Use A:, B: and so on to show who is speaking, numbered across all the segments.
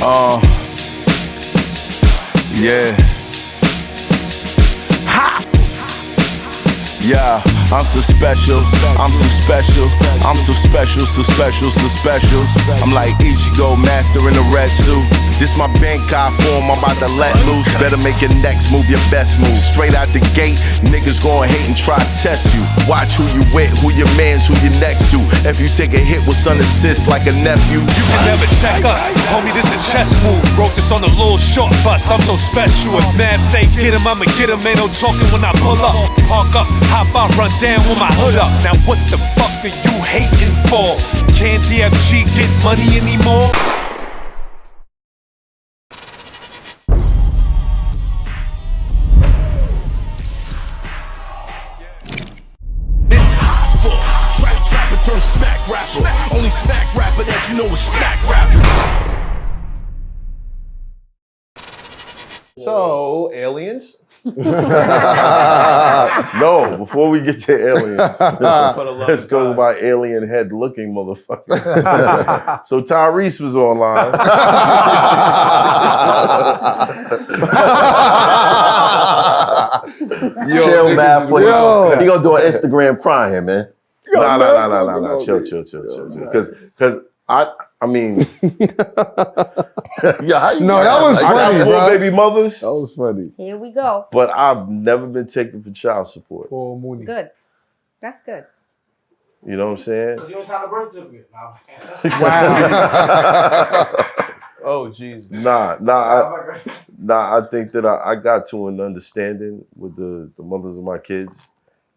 A: Yeah. Ha! Yeah, I'm so special, I'm so special, I'm so special, so special, so special. I'm like Ichigo, master in a red suit. This my Bankai form, I'm about to let loose. Better make your next move, your best move. Straight out the gate, niggas gon' hate and try to test you. Watch who you with, who your mans, who you next to. If you take a hit with son assist like a nephew,
B: you can never check us. Homie, this a chess move. Wrote this on a little short bus, I'm so special. If Mav say get him, I'ma get him. Ain't no talking when I pull up. Park up, hop out, run down with my hood up. Now what the fuck are you hating for? Can't DFG get money anymore?
A: Turn smack rapper. Only smack rapper that you know is smack rapper.
C: So, aliens?
D: No, before we get to aliens, let's talk about alien head looking motherfucker. So Tyrese was online. Chill, man. He gonna do an Instagram crying, man. Nah. Chill. Because I mean, yeah, how you
E: that was funny,
D: I got 4
E: bro.
D: baby mothers.
E: That was funny.
F: Here we go.
D: But I've never been taken for child support.
C: Poor Mooney.
F: Good. That's good.
D: You know what I'm saying?
G: You don't sign a birth certificate.
C: Wow. Oh, Jesus.
D: Nah, I think that I got to an understanding with the mothers of my kids.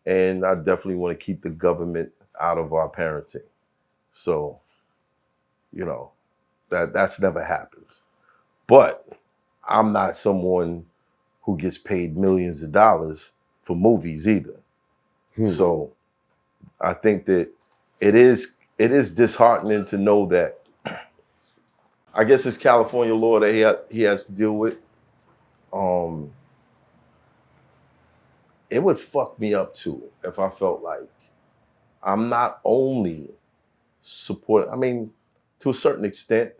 D: And I definitely want to keep the government out of our parenting. So, you know, that's never happened. But I'm not someone who gets paid millions of dollars for movies either. So I think that it is disheartening to know that, I guess it's California law that he has to deal with. It would fuck me up too if I felt like I'm not only supporting, I mean, to a certain extent,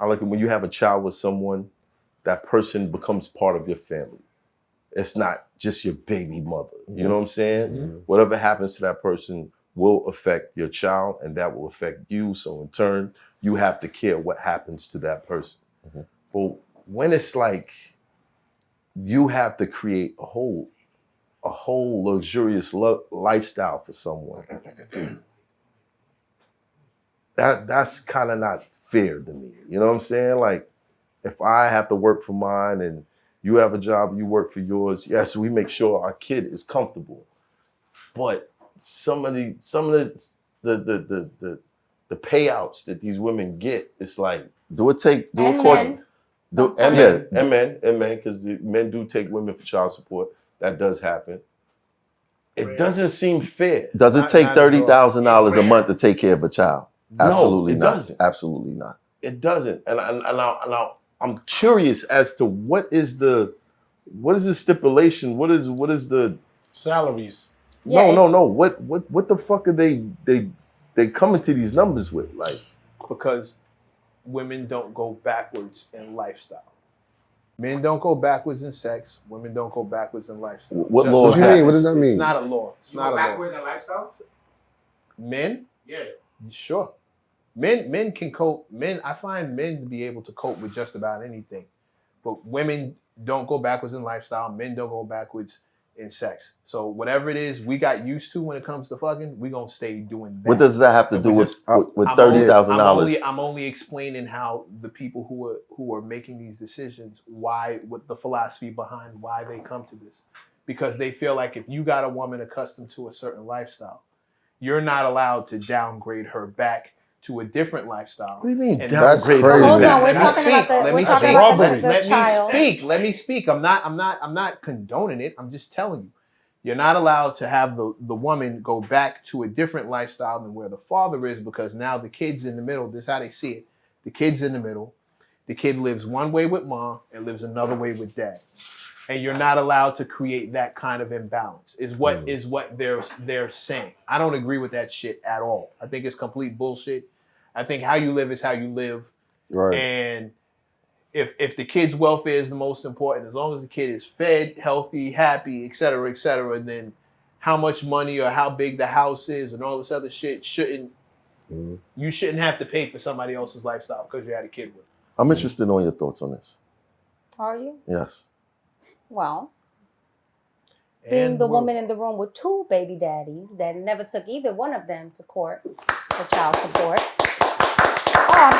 D: I like it when you have a child with someone, that person becomes part of your family. It's not just your baby mother. You know what I'm saying? Whatever happens to that person will affect your child and that will affect you. So in turn, you have to care what happens to that person. But when it's like, you have to create a whole luxurious lifestyle for someone. That's kind of not fair to me. You know what I'm saying? Like, if I have to work for mine and you have a job, you work for yours. Yes, we make sure our kid is comfortable. But some of the payouts that these women get, it's like, men, because men do take women for child support. That does happen. It doesn't seem fair.
E: Does it take $30,000 a month to take care of a child? Absolutely
D: no, it
E: not.
D: doesn't.
E: Absolutely not.
D: It doesn't. And I'm curious as to what is the stipulation? What is the
G: salaries?
F: Yeah,
D: No. What the fuck are they coming to these numbers with? Like,
C: because women don't go backwards in lifestyle. Men don't go backwards in sex. Women don't go backwards in lifestyle.
E: What law does that mean? What does that mean?
C: It's not a law. It's not a law.
G: Backwards in lifestyle?
C: Men?
G: Yeah.
C: Sure. Men can cope. I find men to be able to cope with just about anything. But women don't go backwards in lifestyle. Men don't go backwards in sex. So whatever it is we got used to when it comes to fucking, we gonna stay doing that.
E: What does that have to do with $30,000?
C: I'm only explaining how the people who are making these decisions, what the philosophy behind why they come to this. Because they feel like if you got a woman accustomed to a certain lifestyle, you're not allowed to downgrade her back to a different lifestyle.
D: What do you mean?
E: That's crazy.
F: Hold on, we're talking about the child.
C: Let me speak. I'm not condoning it. I'm just telling you. You're not allowed to have the woman go back to a different lifestyle than where the father is, because now the kid's in the middle. This is how they see it. The kid's in the middle. The kid lives one way with mom and lives another way with dad. And you're not allowed to create that kind of imbalance, is what they're saying. I don't agree with that shit at all. I think it's complete bullshit. I think how you live is how you live.
E: Right.
C: And if the kid's welfare is the most important, as long as the kid is fed, healthy, happy, et cetera, then how much money or how big the house is and all this other shit you shouldn't have to pay for somebody else's lifestyle because you had a kid with.
E: I'm interested in your thoughts on this.
F: Are you?
E: Yes.
F: Well, being
C: And
F: the woman in the room with 2 baby daddies that never took either one of them to court for child support. Oh, I'm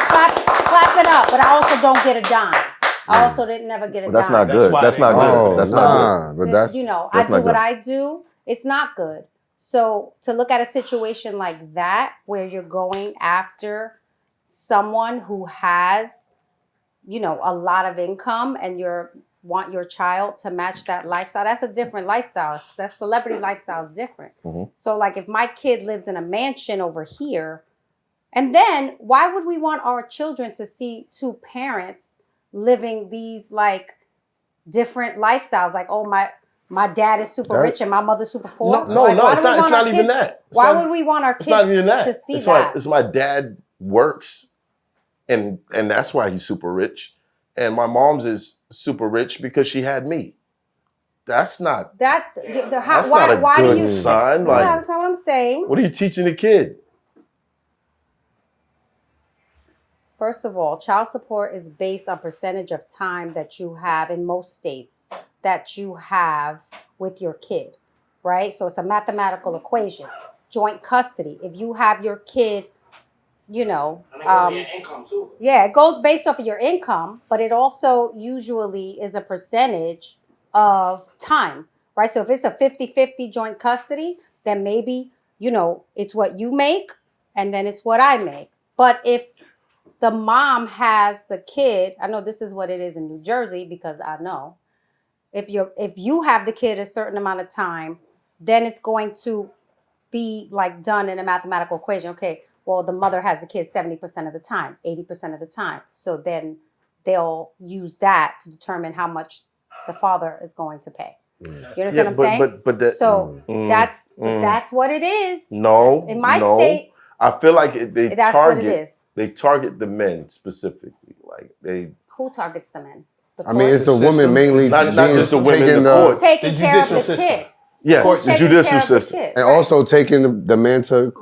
F: clapping up, but I also don't get a dime. I also never get a dime.
E: That's not good. That's not good. That's not good.
F: But that's, you know, I do what I do. It's not good. So to look at a situation like that, where you're going after someone who has, you know, a lot of income and want your child to match that lifestyle, that's a different lifestyle. That celebrity lifestyle is different. So like if my kid lives in a mansion over here, and then why would we want our children to see 2 parents living these like different lifestyles? Like, oh, my dad is super rich and my mother's super poor.
D: No, it's not even that.
F: Why would we want our kids to see that?
D: It's my dad works and that's why he's super rich. And my mom's is super rich because she had me. That's not
F: why
D: do you
E: sign.
F: Like, that's not what I'm saying.
D: What are you teaching the kid?
F: First of all, child support is based on percentage of time that you have in most states that you have with your kid, right? So it's a mathematical equation. Joint custody. If you have your kid, you know,
G: and your income too.
F: Yeah, it goes based off of your income, but it also usually is a percentage of time, right? So if it's a 50-50 joint custody, then maybe, you know, it's what you make and then it's what I make. But if the mom has the kid, I know this is what it is in New Jersey because I know. If you have the kid a certain amount of time, then it's going to be like done in a mathematical equation. Okay, well, the mother has the kid 70% of the time, 80% of the time. So then they'll use that to determine how much the father is going to pay. You understand what I'm saying?
D: But
F: that's what it is.
D: No,
F: in my state,
D: I feel like
F: that's what it is.
D: They target the men specifically. Like
F: who targets the men?
H: I mean, it's the woman mainly
D: not just the women in the court.
F: Taking care of the kid.
D: Yes, the judicial system,
F: and
H: also taking the man to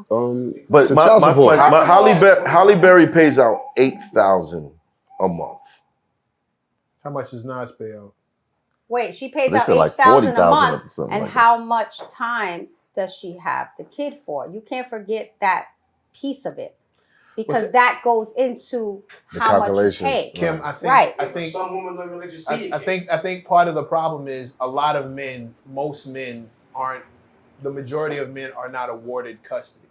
D: but
H: to child support.
D: Halle Berry pays out $8,000 a month.
C: How much does Nas pay out?
F: Wait, she pays
E: They
F: out
E: said like
F: $8,000 a
E: 40,000
F: month,
E: or something
F: and
E: like
F: how much time does she have the kid for? You can't forget that piece of it, because that goes into
H: The
F: how much you
H: calculations.
F: pay.
C: Kim, I think
G: Some women don't even let you see
C: I think part of the problem is a lot of men, most men aren't, the majority of men are not awarded custody.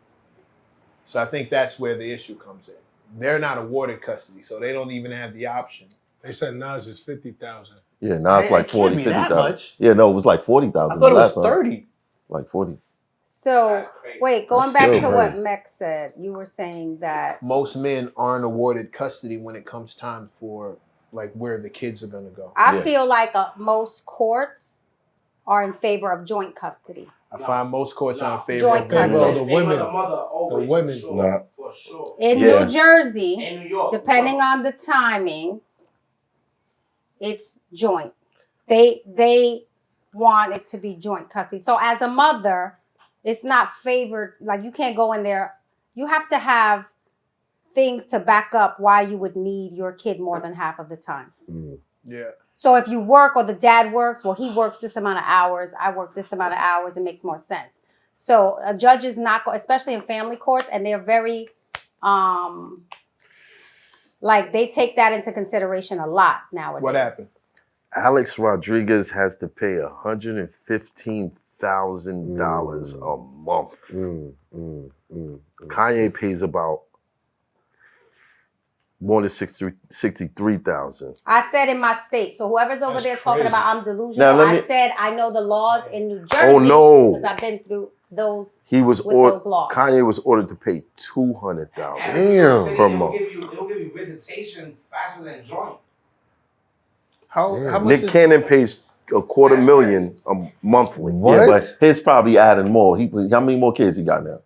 C: So I think that's where the issue comes in. They're not awarded custody, so they don't even have the option.
G: They said Nas is 50,000.
E: Yeah, now it's like
C: It can't
E: 40,
C: be that
E: 50,000.
C: much.
E: Yeah, no, it was like
C: I
E: 40,000.
C: thought it was
E: last time.
C: 30.
E: Like 40.
F: So wait, going
E: That's
F: back to
E: still
F: what
E: crazy.
F: MECC said, you were saying that
C: Most men aren't awarded custody when it comes time for like where the kids are gonna go.
F: I feel like most courts are in favor of joint custody.
C: I find most courts are in favor
F: Joint
C: of
F: custody.
G: Well, the women.
I: The mother always,
G: The women.
I: For sure.
D: Nah.
I: For sure.
F: In
D: Yeah.
F: New Jersey,
I: In New York.
F: depending on the timing, it's joint. They want it to be joint custody. So as a mother, it's not favored. Like you can't go in there. You have to have things to back up why you would need your kid more than half of the time.
C: Yeah.
F: So if you work or the dad works, well, he works this amount of hours, I work this amount of hours, it makes more sense. So a judge is not, especially in family courts, and they're very, like they take that into consideration a lot nowadays.
C: What happened?
D: Alex Rodriguez has to pay $115,000 a month. Kanye pays about more than 63,000.
F: I said in my state. So whoever's over
G: That's
F: there talking
G: crazy.
F: about I'm delusional,
D: Now, let
F: I
D: me-
F: said I know the laws in New Jersey.
D: Oh, no.
F: Because I've been through those.
D: He was
F: With those laws.
D: Kanye was ordered to pay $200,000
H: Damn.
D: per month.
I: They'll give you visitation faster than joint.
C: How much
D: Nick
C: is,
D: Cannon pays $250,000 monthly.
H: What?
E: Yeah, but his probably adding more. How many more kids he got now?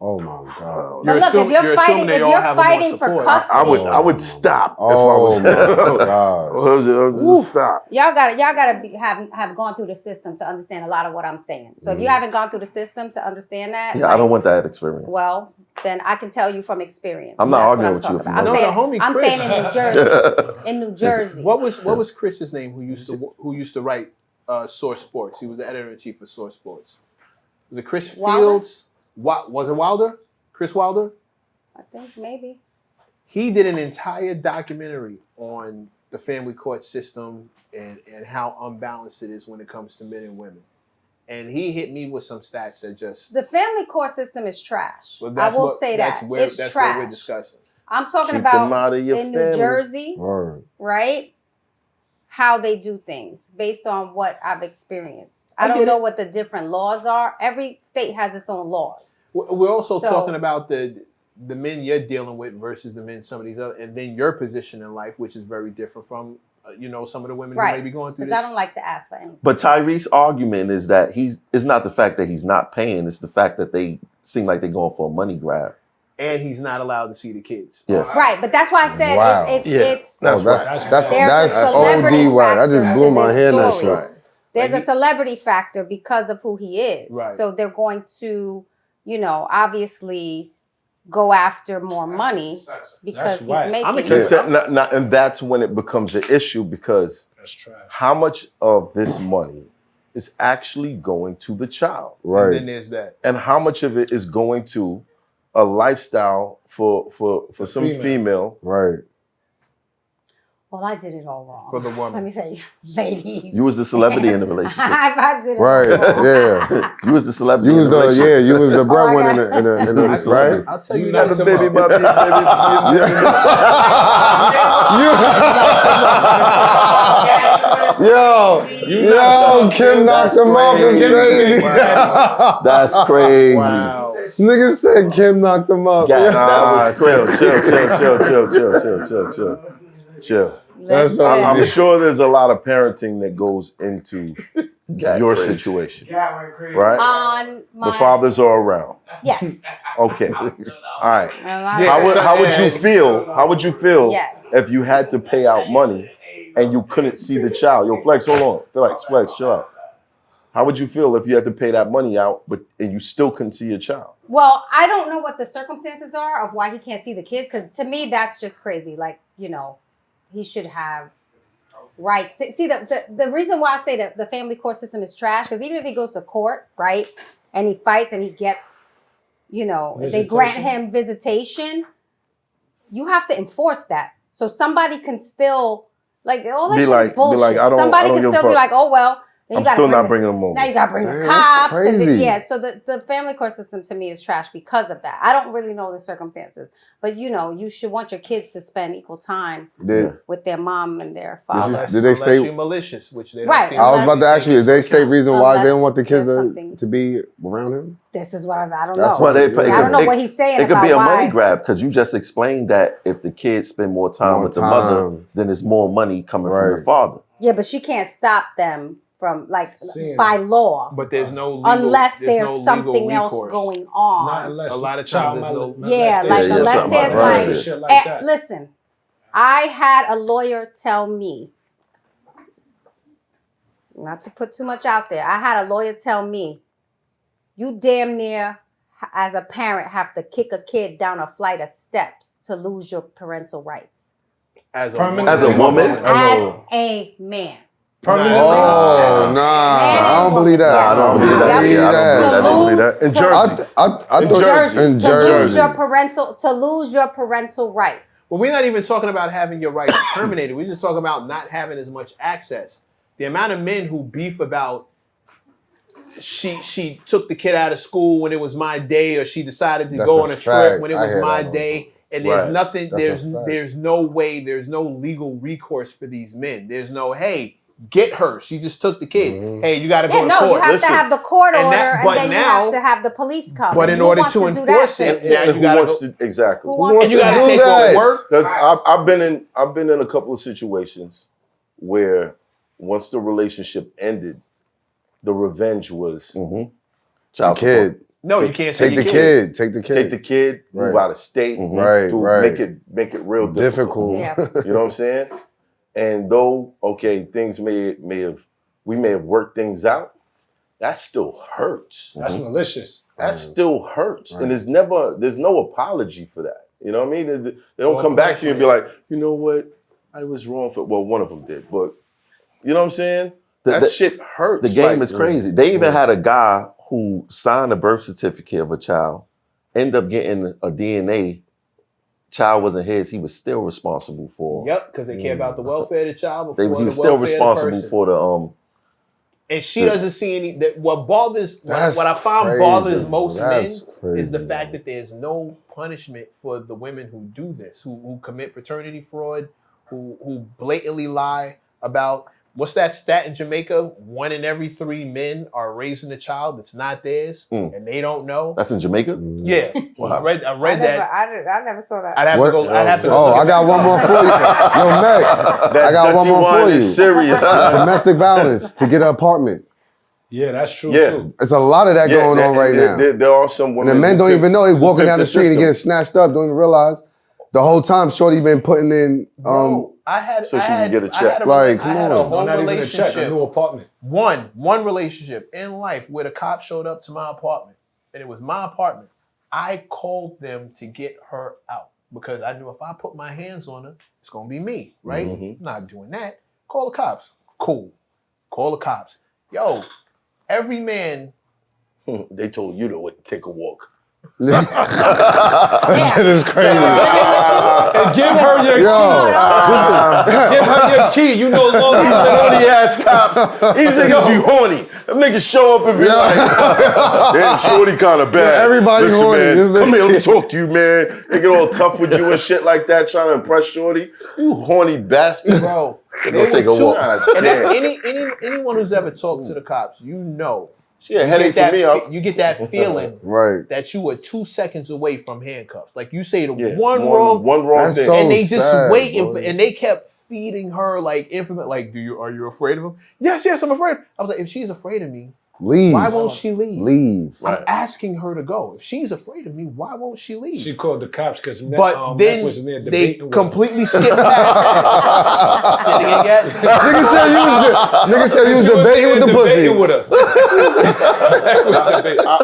H: Oh my God.
F: But look, if you're fighting,
C: they all have more
F: for
C: support.
F: custody,
D: I would stop
H: Oh
D: if I was.
H: my gosh.
D: I was stop.
F: y'all gotta have gone through the system to understand a lot of what I'm saying. So if you haven't gone through the system to understand that,
E: Yeah, I don't want that experience.
F: Well, then I can tell you from experience.
E: I'm not
F: That's
E: arguing
F: what
E: with you
F: talking
E: if you
F: about.
E: want.
F: I'm
C: No,
F: saying,
C: the homie
F: I'm
C: Chris.
F: saying in New Jersey. In New Jersey.
C: What was Chris's name who used to write Source Sports? He was the editor-in-chief for Source Sports. Was it Chris
F: Wilder?
C: Fields? Was it Wilder? Chris Wilder?
F: I think maybe.
C: He did an entire documentary on the family court system and how unbalanced it is when it comes to men and women. And he hit me with some stats that just...
F: The family court system is trash.
C: Well,
F: I will say that.
C: That's
F: It's
C: where we're
F: trash.
C: discussing.
F: I'm talking
D: Keep them
F: about
D: out of your
F: in
D: family.
F: New Jersey,
H: Word.
F: right? How they do things based on what I've experienced. I
C: I
F: don't
C: get
F: know
C: it.
F: what the different laws are. Every state has its own laws.
C: We're also
F: So-
C: talking about the men you're dealing with versus the men some of these other, and then your position in life, which is very different from some of the women who may
F: Right.
C: be going through
F: Because
C: this.
F: I don't like to ask for anything.
E: But Tyrese's argument is that it's not the fact that he's not paying, it's the fact that they seem like they're going for a money grab.
C: And he's not allowed to see the kids.
E: Yeah.
F: Right, but that's why I said
H: Wow.
F: it's
H: Oh, that's
F: There's a
H: that's
F: celebrity
H: OD right. I
F: factor
H: just blew
F: to
H: my
F: this
H: hand that
F: story.
H: shit.
F: there's
C: Like
F: a celebrity factor because of who he is.
C: Right.
F: So they're going to, obviously go after more money because he's
G: right.
F: making
C: I'm
F: it.
C: excited.
D: And that's when it becomes an issue because
G: That's trash.
D: how much of this money is actually going to the child?
C: And
H: Right.
C: then there's that.
D: And how much of it is going to a lifestyle for some female?
H: Right.
F: Well, I did it all wrong.
C: For the woman.
F: Let me say, ladies.
E: You was the celebrity in the relationship.
F: I did it
H: Right.
F: all wrong.
H: Yeah.
E: You was the celebrity
H: You was
E: in the
H: the
E: relationship.
H: you was the breadwinner
F: Oh,
H: in the right.
C: I'll tell you,
G: You
C: that.
G: knocked
D: The
G: them
D: baby
G: up.
D: baby,
H: Yo, Kim knocked him off. It's
D: crazy.
H: crazy.
E: That's crazy.
C: Wow.
H: Niggas said Kim knocked him up.
E: Yeah.
D: Nah, chill.
H: That's
F: Listen.
D: I'm sure there's a lot of parenting that goes into your
E: crazy.
D: situation,
I: Yeah, went crazy.
D: right?
F: On my
D: The fathers are around.
F: yes.
D: Okay. All right.
F: Yeah.
D: How would you feel? How would you feel
F: Yes.
D: if you had to pay out money and you couldn't see the child? Yo, Flex, hold on. Flex, chill out. How would you feel if you had to pay that money out, and you still couldn't see your child?
F: Well, I don't know what the circumstances are of why he can't see the kids, because to me that's just crazy. Like, he should have rights. See, the reason why I say that the family court system is trash, because even if he goes to court, right, and he fights and he gets, if they grant him visitation, you have to enforce that. So somebody can still, like, all that
D: Be
F: shit
D: like-
F: is bullshit.
D: be like, I don't
F: Somebody can
D: give a
F: still be
D: fuck.
F: like, oh, well, then
D: I'm
F: you gotta
D: still
F: bring
D: not
F: the-
D: bringing them over.
F: Now you gotta bring
H: Damn,
F: the
H: that's
F: cops. And
H: crazy.
F: so the family court system to me is trash because of that. I don't really know the circumstances, but you should want your kids to spend equal time with their mom and their father.
H: Did they stay?
C: Unless you're malicious, which they don't
F: Right.
C: seem
H: I was about to ask you, is they state reason why they
F: Unless
H: don't want the kids
F: there's something-
H: to be around him?
F: This is what I don't
H: That's
F: know.
H: what
F: I don't know what he's saying
E: It could
F: about
E: be a
F: why.
E: money grab because you just explained that if the kids spend more time
H: More
E: with the mother,
H: time.
E: then there's more money coming from
H: Right.
E: the father.
F: Yeah, but she can't stop them from, like,
G: Seeing
F: by law,
C: But there's no legal,
F: unless there's
C: no legal
F: something else
C: recourse.
F: going
G: Not
F: on.
G: unless
C: A lot of
G: child
C: times there's no-
F: Yeah, like
E: Yeah,
F: unless
E: something
F: there's
E: like that.
F: like,
G: Shit like that.
F: listen, I had a lawyer tell me, not to put too much out there, I had a lawyer tell me, you damn near as a parent have to kick a kid down a flight of steps to lose your parental rights.
C: As a
G: Permanent-
C: woman.
E: As a woman?
F: As a man.
G: Permanently.
H: Oh, nah, I don't believe that.
F: Yes.
E: I don't believe that.
F: Yep.
E: Yeah, I don't believe
F: To
E: that.
D: I don't believe
F: lose-
D: that. In
F: to-
D: Jersey.
H: I
D: In
H: thought
D: Jersey.
H: in
F: To lose
H: Jersey.
F: your parental rights.
C: But we're not even talking about having your rights terminated. We're just talking about not having as much access. The amount of men who beef about she took the kid out of school when it was my day, or she decided to
H: That's
C: go
H: a
C: on a trip
H: fact.
C: when it
H: I
C: was
H: hear
C: my
H: that all
C: day.
H: the
C: And there's
D: Right.
C: nothing,
H: That's a fact.
C: there's no way, there's no legal recourse for these men. There's no, hey, get her. She just took the kid.
H: Mhm.
C: Hey, you got to
F: Yeah,
C: go to
F: no, you
C: court.
F: have
D: Listen,
F: to have the court
C: and
F: order,
C: that-
F: and
C: but
F: then you
C: now-
F: have to have the police come.
C: But
F: And
C: in
F: who
C: order
F: wants
C: to
F: do
C: enforce
F: that
C: it,
F: shit?
C: now
D: And
C: you gotta
D: who wants
C: go.
D: to exactly?
F: Who wants
C: And you
F: to
C: got to
F: do
C: take
F: that?
C: over work.
D: Because I've been in a couple of situations where once the relationship ended, the revenge was
H: Mhm.
E: Child
H: Kid.
C: No, you can't
H: Take the kid. Take the kid.
D: Take the kid. Move
H: Right.
D: out of state.
H: Right, right.
D: Make it real difficult.
F: Yeah.
D: You know what I'm saying? And though, okay, things we may have worked things out, that still hurts.
G: That's malicious.
D: That still hurts.
H: Right.
D: And there's no apology for that. You know what I mean? They don't come back to you and be like, you know what? I was wrong for, well, one of them did, but you know what I'm saying? That shit hurts.
E: The game is crazy. They even had a guy who signed a birth certificate of a child, end up getting a DNA. Child wasn't his. He was still responsible for.
C: Yep, because they care about the welfare of the child
E: He
C: before
E: was
C: the
E: still
C: welfare of the
E: responsible
C: person.
E: for the
C: And she doesn't see any. What bothers,
H: That's
C: what I found
H: crazy.
C: bothers most men
H: That's
C: is the
H: crazy,
C: fact that there's no punishment for the women who do this, who commit paternity fraud, who blatantly lie about. What's that stat in Jamaica? 1 in every 3 men are raising a child that's not theirs, and they don't know.
E: That's in Jamaica?
C: Yeah,
E: Wow.
C: I read that.
F: I never saw that.
C: I'd have to go. I'd have to go.
H: Oh,
C: look
H: I
C: at
H: got
C: that.
H: one more for you. Yo, Meg, I got one more for you.
D: Serious.
H: Domestic violence to get an apartment.
G: Yeah, that's true
D: Yeah.
G: too.
H: It's a lot of that going on right now.
D: There are some
H: And
D: women.
H: the men don't even know. They
D: who
H: walking
D: pimp
H: down the street and
D: system.
H: getting snatched up, don't even realize. The whole time Shorty been putting in
C: Bro, I had
D: so she
C: I
D: can
C: had,
D: get a
C: I
D: check.
C: had a,
H: Like,
C: I
H: come
C: had
H: on.
C: a whole
G: Not even a check,
C: relationship.
G: a new apartment.
C: One relationship in life where the cop showed up to my apartment, and it was my apartment. I called them to get her out because I knew if I put my hands on her, it's gonna be me, right? I'm not doing that. Call the cops. Cool. Call the cops. Yo, every man.
D: They told you to take a walk.
H: that shit is crazy.
G: And give her your key. Give her your key. You no longer
D: These horny ass cops. These niggas be horny. Them niggas show up and be like, damn, Shorty kind of bad.
H: Yeah, everybody
D: Listen,
H: horny.
D: Man,
H: This
D: come
H: nigga-
D: here, let me talk to you, man. They get all tough with you and shit like that, trying to impress Shorty. You horny bastard.
C: Bro,
E: Go take a walk.
C: and anyone who's ever talked to the cops, you know,
D: She a headache for me.
C: you get that feeling
H: Right.
C: that you were 2 seconds away from handcuffs. Like you say the
D: Yeah,
C: one wrong,
H: That's
D: thing.
H: so
C: and they just
H: sad,
C: waiting
H: boy.
C: for, and they kept feeding her like information. Like, are you afraid of him? Yes, I'm afraid. I was like, if she's afraid of me,
H: Leave.
C: why won't she leave?
H: Leave.
C: I'm asking her to go. If she's afraid of me, why won't she leave?
G: She called the cops because
C: But then
G: was in there
C: they
G: debating with her.
C: completely skipped past. Say it again.
H: Nigga said you was debating with the pussy.
G: Debating with her.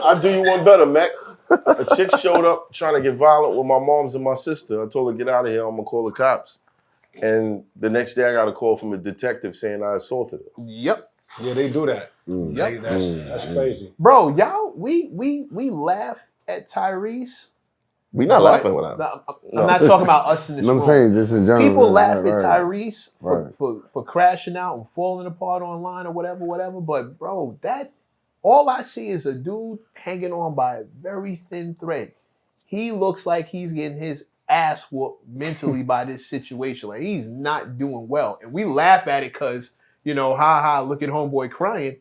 D: I do you one better, Mac. A chick showed up trying to get violent with my moms and my sister. I told her, get out of here, I'm gonna call the cops. And the next day I got a call from a detective saying I assaulted her.
C: Yep.
G: Yeah, they do that.
C: Yep.
G: That's crazy.
C: Bro, y'all, we laugh at Tyrese.
E: We not
C: but-
E: laughing with him.
C: No, I'm not talking about us in this
H: You know
C: room.
H: what I'm saying? Just in general.
C: People laugh
H: right,
C: at
H: right.
C: Tyrese
H: Right.
C: for crashing out and falling apart online or whatever. But bro, that all I see is a dude hanging on by a very thin thread. He looks like he's getting his ass whooped mentally by this situation. Like he's not doing well. And we laugh at it because, look at homeboy crying.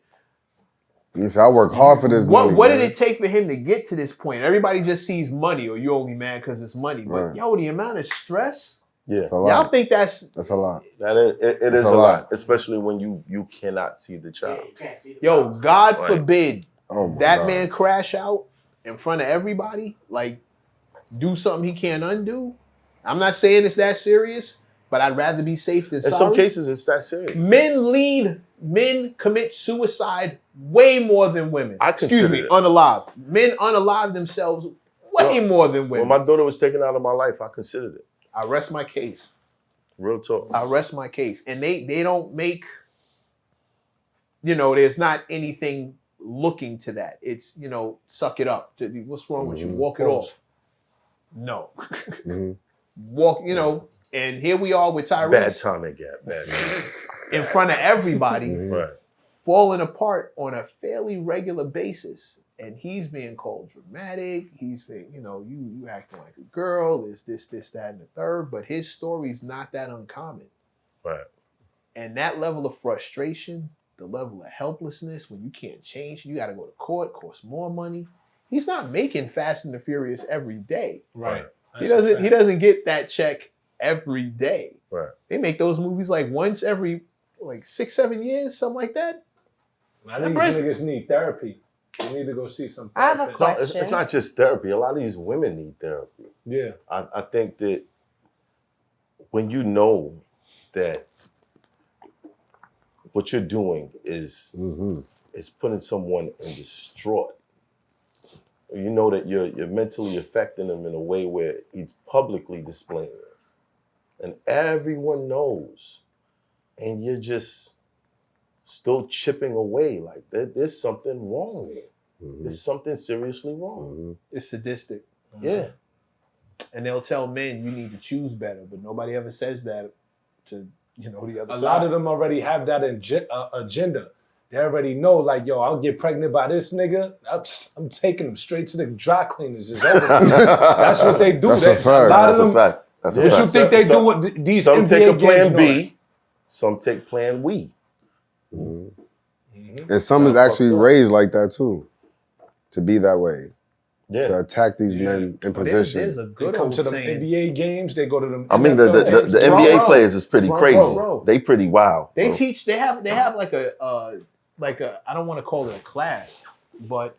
H: He said, I work hard for this money.
C: What did
H: man.
C: it take for him to get to this point? Everybody just sees money or you only mad because it's money. But
H: Right.
C: yo, the amount of stress,
D: Yeah.
H: It's a
C: y'all
H: lot.
C: think that's
H: That's a lot.
D: That is, it is
H: a
D: a
H: lot.
D: lot, especially when you cannot see the child.
I: You can't see the
C: yo,
I: cops.
C: God
D: Right.
C: forbid
H: Oh my
C: that
H: God.
C: man crash out in front of everybody, like do something he can't undo. I'm not saying it's that serious, but I'd rather be safe than
D: In
C: sorry.
D: some cases, it's that serious.
C: Men commit suicide way more than women.
D: I
C: Excuse
D: consider
C: me,
D: it.
C: unalive. Men unalive themselves way more than
D: When
C: women.
D: my daughter was taken out of my life, I considered it.
C: I rest my case.
D: Real talk.
C: I rest my case. And they don't make, there's not anything looking to that. It's, suck it up. What's wrong with you? Walk it off. No.
H: Mhm.
C: Walk, and here we are with Tyrese
D: Bad timing gap. Bad timing.
C: in front of everybody,
H: Mhm.
D: Right.
C: falling apart on a fairly regular basis. And he's being called dramatic. He's being, you acting like a girl. Is this, that, and the third. But his story's not that uncommon.
D: Right.
C: And that level of frustration, the level of helplessness when you can't change, you got to go to court, costs more money. He's not making Fast and the Furious every day.
G: Right.
C: He doesn't get that check every day.
D: Right.
C: They make those movies like once every 6-7 years, something like that.
G: I think these niggas need therapy. You need to go see some
F: I have a
G: therapist.
E: No,
F: question.
E: it's not just therapy. A lot of these women need therapy.
G: Yeah.
E: I think that when you know that what you're doing is putting someone in distraught, you know that you're mentally affecting them in a way where he's publicly displaying it, and everyone knows, and you're just still chipping away like there's something wrong here. There's something seriously wrong.
C: It's sadistic.
E: Yeah.
C: And they'll tell men you need to choose better, but nobody ever says that to the other
G: A
C: side.
G: lot of them already have that agenda. They already know, like, yo, I'll get pregnant by this nigga. I'm taking them straight to the dry cleaners. It's over. That's what they do.
H: That's a fact.
G: A lot
E: That's
G: of
E: a
G: them.
E: fact. That's a
G: What
E: fact.
G: you think they do with these
E: Some
G: NBA
E: take a plan
G: games,
E: B, some take plan we.
H: And some is actually raised like that too, to be that way, to
E: Yeah.
H: attack these men in
C: But there's
H: position.
C: a
G: They
C: good
G: come
C: old
G: to the
C: saying.
G: NBA games. They go to them.
E: I mean, the
G: NFL games.
C: Front
E: NBA
C: row.
E: players is pretty
C: Front
E: crazy.
C: row.
E: They pretty wild.
C: They
E: bro.
C: teach. They have like a I don't want to call it a class, but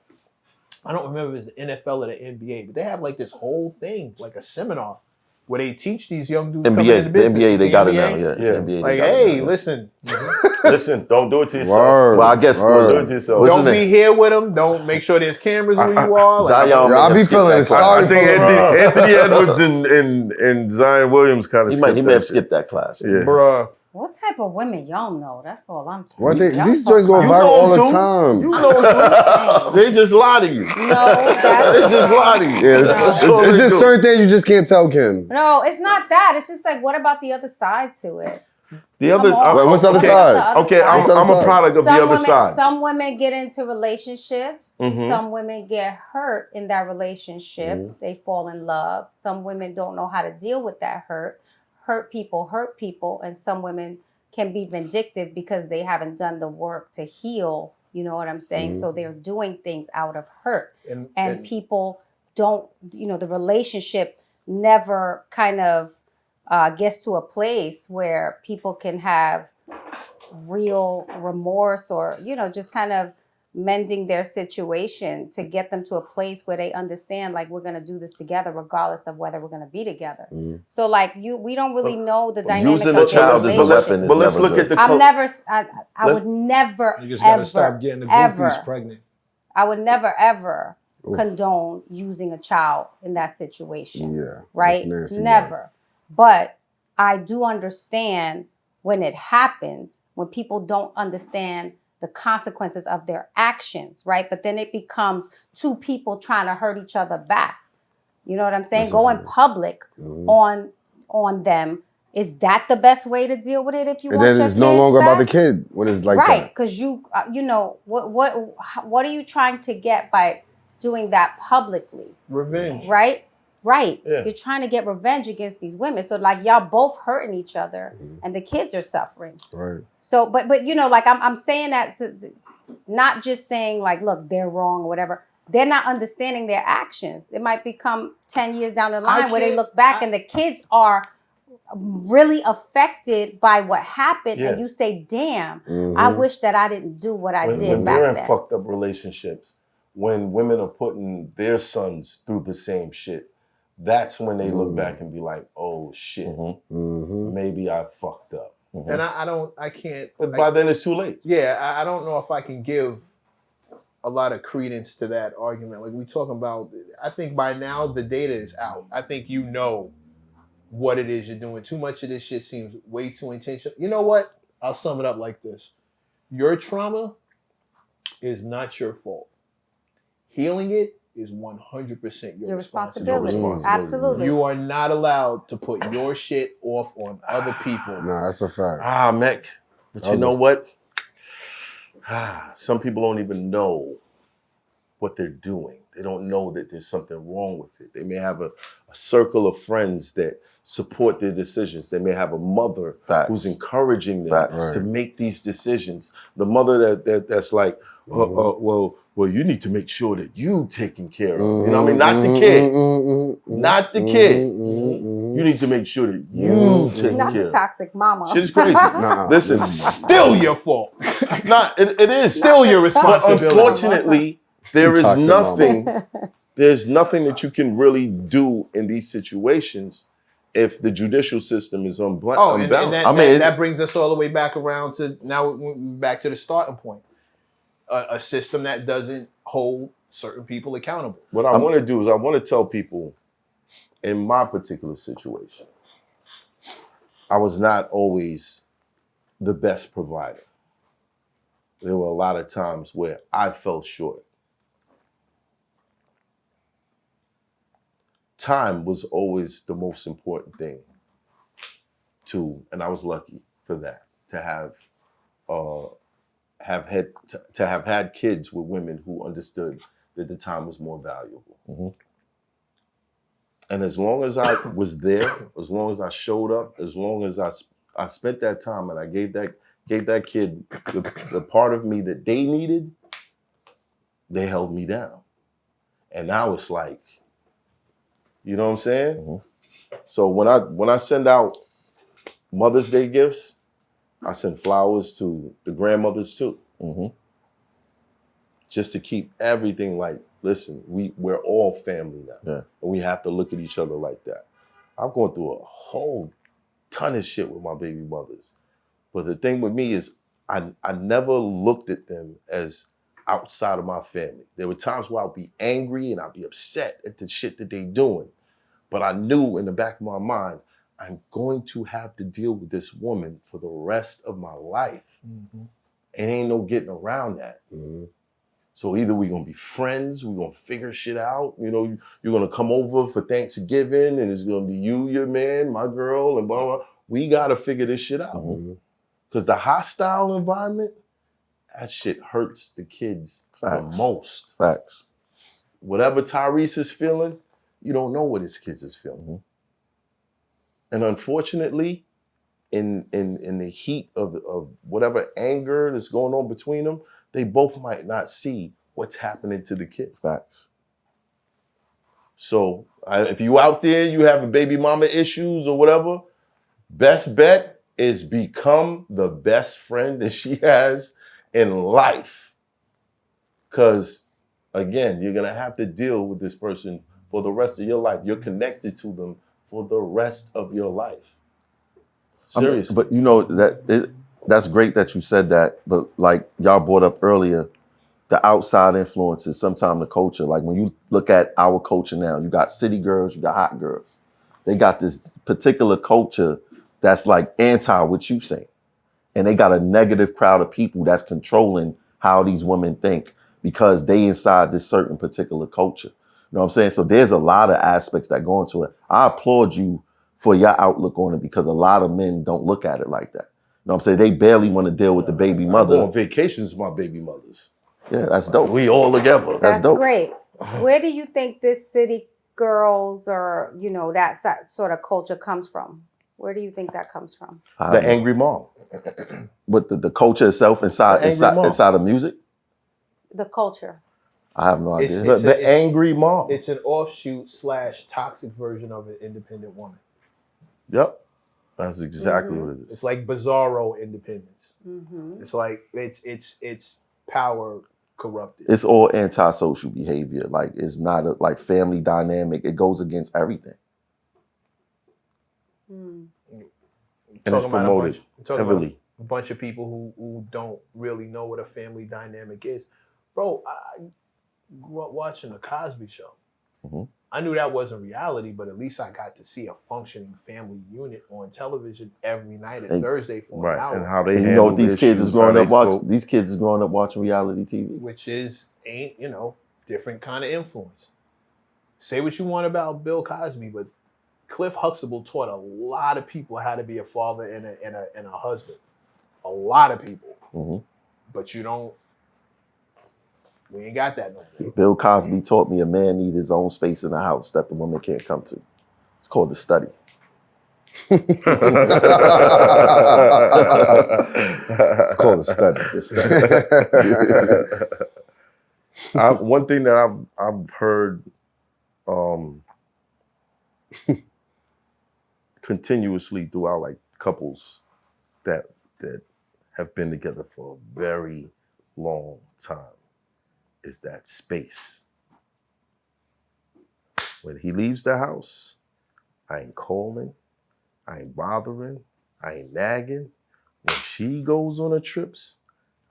C: I don't remember if it's the NFL or the NBA. But they have like this whole thing, like a seminar, where they teach these young dudes coming
E: NBA,
C: into
E: the
C: business.
E: NBA, they got it now.
C: NBA.
E: Yeah, it's
D: Yeah.
E: NBA.
C: Like,
E: they got it
C: hey,
E: now.
C: listen,
E: Listen, don't do it to yourself.
H: Word,
E: Well, I guess
H: word.
E: don't do it to yourself.
H: What's
C: don't
H: his
C: be
H: name?
C: here with them. Don't make sure there's cameras where you are. Like,
E: Zion,
H: Yo,
E: made
H: I
E: him
H: be
E: skip
H: feeling
E: that class.
H: sorry
D: I think
H: for
D: Anthony Edwards and Zion Williams kind of
E: He may have skipped that class.
D: Yeah.
C: bruh.
F: What type of women y'all know? That's all I'm saying.
H: What
F: Y'all
H: these
F: talk
H: joints go
F: about-
H: viral all the
E: too.
H: time.
E: You know too. They just lie to you.
F: No, that's
E: They just lie to you.
H: Yeah,
E: That's all
H: it's
E: they
H: just
E: do.
H: certain things you just can't tell Kim.
F: No, it's not that. It's just like, what about the other side to it?
E: The other,
F: Come on.
H: Wait, what's the other
E: okay,
H: side?
E: Okay, I'm
H: What's the other
E: a
H: side?
E: product of the other side.
F: Some women get into relationships.
E: Mhm.
F: Some women get hurt in that relationship. They fall in love. Some women don't know how to deal with that hurt. Hurt people. And some women can be vindictive because they haven't done the work to heal. You know what I'm saying? So they're doing things out of hurt. And people don't, the relationship never kind of gets to a place where people can have real remorse or, just kind of mending their situation to get them to a place where they understand, like, we're going to do this together regardless of whether we're going to be together. So like we don't really know the dynamic
E: Using
F: of
E: a child
F: their
E: as a
F: relationship.
E: weapon is
D: But let's
E: never
D: look
E: good.
D: at the.
F: I would never,
G: You just gotta
F: ever,
G: stop getting the
F: ever,
G: goofies pregnant.
F: I would never, ever condone using a child in that situation.
H: Yeah,
F: Right?
H: that's nasty,
F: Never. But I do understand when it happens, when people don't understand the consequences of their actions, right? But then it becomes two people trying to hurt each other back. You know what I'm saying? Going public on them. Is that the best way to deal with it if you
H: And
F: want
H: then
F: your
H: it's no
F: kids
H: longer
F: back?
H: about the kid when it's like
F: Right,
H: that.
F: because what are you trying to get by doing that publicly?
C: Revenge.
F: Right.
E: Yeah.
F: You're trying to get revenge against these women. So like y'all both hurting each other, and the kids are suffering.
H: Right.
F: So, but like I'm saying that not just saying like, look, they're wrong or whatever. They're not understanding their actions. It might become 10 years down the line where they look back and the kids are really affected by what happened, and you say, damn, I wish that I didn't do what I did
E: When
F: back
E: they're in
F: then.
E: fucked up relationships, when women are putting their sons through the same shit, that's when they look back and be like, oh shit, maybe I fucked up.
C: And I can't.
E: But by then it's too late.
C: Yeah, I don't know if I can give a lot of credence to that argument. Like we talking about, I think by now the data is out. I think you know what it is you're doing. Too much of this shit seems way too intentional. You know what? I'll sum it up like this. Your trauma is not your fault. Healing it is 100% your responsibility.
F: Absolutely.
C: You are not allowed to put your shit off on other people.
H: Nah, that's a fact.
E: MECC. But you know what? Some people don't even know what they're doing. They don't know that there's something wrong with it. They may have a circle of friends that support their decisions. They may have a mother who's encouraging them to make these decisions. The mother that's like, well, you need to make sure that you taken care of. You know what I mean? Not the kid. Not the kid. You need to make sure that you taken
F: Not
E: care
F: the
E: of.
F: toxic mama.
E: Shit is crazy. Listen,
C: Still your fault.
E: it is
C: Still your responsibility.
E: But unfortunately, there is
H: Toxic
E: nothing. There's nothing that you can really do in these situations if the judicial system is unbalanced.
C: Oh, and that,
H: I mean,
C: that brings us all the way back around to now we're back to the starting point. A system that doesn't hold certain people accountable.
E: What I want to do is I want to tell people in my particular situation, I was not always the best provider. There were a lot of times where I fell short. Time was always the most important thing and I was lucky for that, to have had kids with women who understood that the time was more valuable.
H: Mm-hmm.
E: And as long as I was there, as long as I showed up, as long as I spent that time and I gave that kid the part of me that they needed, they held me down. And now it's like, you know what I'm saying?
H: Mm-hmm.
E: So when I send out Mother's Day gifts, I send flowers to the grandmothers too.
H: Mm-hmm.
E: Just to keep everything like, listen, we're all family now.
H: Yeah.
E: And we have to look at each other like that. I'm going through a whole ton of shit with my baby mothers. But the thing with me is I never looked at them as outside of my family. There were times where I'd be angry and I'd be upset at the shit that they doing. But I knew in the back of my mind, I'm going to have to deal with this woman for the rest of my life.
C: Mm-hmm.
E: And ain't no getting around that.
H: Mm-hmm.
E: So either we're going to be friends, we're going to figure shit out. You know, you're going to come over for Thanksgiving and it's going to be you, your man, my girl, and blah, blah, blah. We got to figure this shit out. Because the hostile environment, that shit hurts the kids the most.
H: Facts.
E: Whatever Tyrese is feeling, you don't know what his kids is feeling.
H: Mm-hmm.
E: And unfortunately, in the heat of whatever anger that's going on between them, they both might not see what's happening to the kid.
H: Facts.
E: So if you out there, you having baby mama issues or whatever, best bet is become the best friend that she has in life. Because again, you're gonna have to deal with this person for the rest of your life. You're connected to them for the rest of your life. Seriously.
H: But you know that's great that you said that. But like y'all brought up earlier, the outside influences, sometimes the culture. Like when you look at our culture now, you got city girls, you got hot girls. They got this particular culture that's like anti what you say. And they got a negative crowd of people that's controlling how these women think because they inside this certain particular culture. You know what I'm saying? So there's a lot of aspects that go into it. I applaud you for your outlook on it because a lot of men don't look at it like that. You know what I'm saying? They barely want to deal with the baby mother.
E: I go on vacations with my baby mothers.
H: Yeah, that's dope.
E: We all together.
F: That's
H: dope.
F: great. Where do you think this city girls or, you know, that sort of culture comes from? Where do you think that comes from?
E: The angry mom.
H: With the culture itself inside of music?
F: The culture.
H: I have no idea.
E: The angry mom.
C: It's an offshoot / toxic version of an independent woman.
E: Yep. That's exactly what it is.
C: It's like bizarro independence.
F: Mm-hmm.
C: It's like it's power corrupted.
H: It's all antisocial behavior. Like it's not a like family dynamic. It goes against everything.
F: Mm.
E: And it's promoted heavily.
C: A bunch of people who don't really know what a family dynamic is. Bro, I grew up watching the Cosby Show.
H: Mm-hmm.
C: I knew that wasn't reality, but at least I got to see a functioning family unit on television every night at Thursday for an hour.
E: And how they
H: you know what these kids is growing up watching? These kids is growing up watching reality TV.
C: Which ain't different kind of influence. Say what you want about Bill Cosby, but Cliff Huxtable taught a lot of people how to be a father and a husband. A lot of people.
H: Mm-hmm.
C: But we ain't got that no more.
H: Bill Cosby taught me a man need his own space in the house that the woman can't come to. It's called The Study. It's called The Study. The Study.
E: One thing that I've heard continuously throughout like couples that have been together for a very long time is that space. When he leaves the house, I ain't calling, I ain't bothering, I ain't nagging. When she goes on her trips,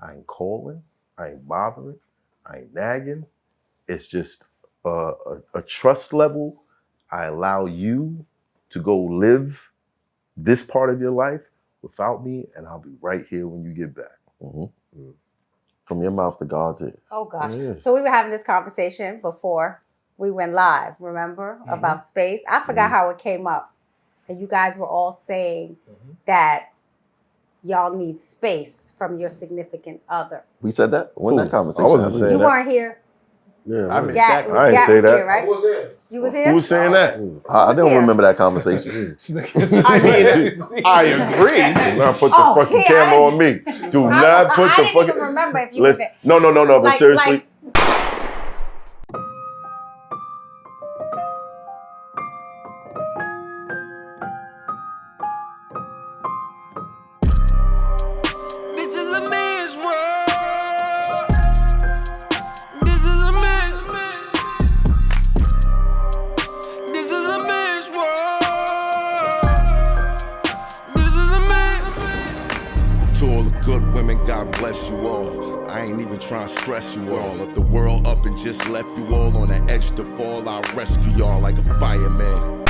E: I ain't calling, I ain't bothering, I ain't nagging. It's just a trust level. I allow you to go live this part of your life without me, and I'll be right here when you get back.
H: Mm-hmm. From your mouth to God's ears.
F: Oh gosh.
E: Yeah.
F: So we were having this conversation before we went live, remember? About space. I forgot how it came up. And you guys were all saying that y'all need space from your significant other.
H: We said that? When that conversation?
E: I wasn't saying
F: You
E: that.
F: weren't here.
E: Yeah,
C: I missed
F: Gat,
C: that.
F: it was
E: I ain't
F: Gat
E: say
F: was
E: that.
F: here, right?
I: was it?
F: You was here?
E: Who was saying that?
H: I
F: was
H: don't
F: here?
H: remember that conversation.
C: I mean, I agree.
E: Do not put the
F: Oh,
E: fucking
F: see, I
E: camera on me. Do not put
F: I
E: the
F: didn't
E: fucking.
F: even remember if you were
E: Listen,
F: there.
E: no, but
F: Like-
E: seriously.
F: like-
J: This is a man's world. This is a man's. This is a man's world. This is a man.
A: To all the good women, God bless you all. I ain't even trying to stress you all. If the world up and just left you all on the edge to fall, I'll rescue y'all like a fireman.